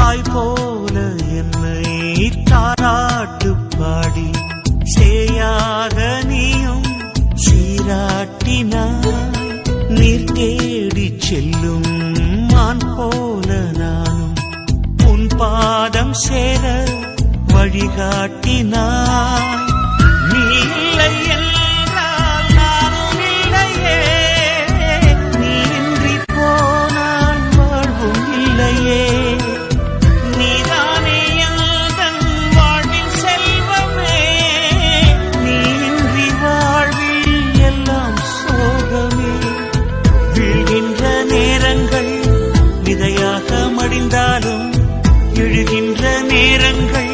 தாய் போல என்னை தாராட்டு பாடி சேயாக நீயும் சீராட்டினாய். நீர் தேடி செல்லும் மான் போல நானும் உன் பாதம் சேர வழிகாட்டினாய். நீ இல்லை என்றால் நானும் இல்லையே, நீ இன்றி போனால் வாழ்வும் இல்லையே. நீதானே எந்தன் வாழ்வின் செல்வமே, நீ இன்றி வாழ்வில் எல்லாம் சோகமே. வீழ்கின்ற நேரங்கள் விதையாக மடிந்தாலும் எழுகின்ற நேரங்கள்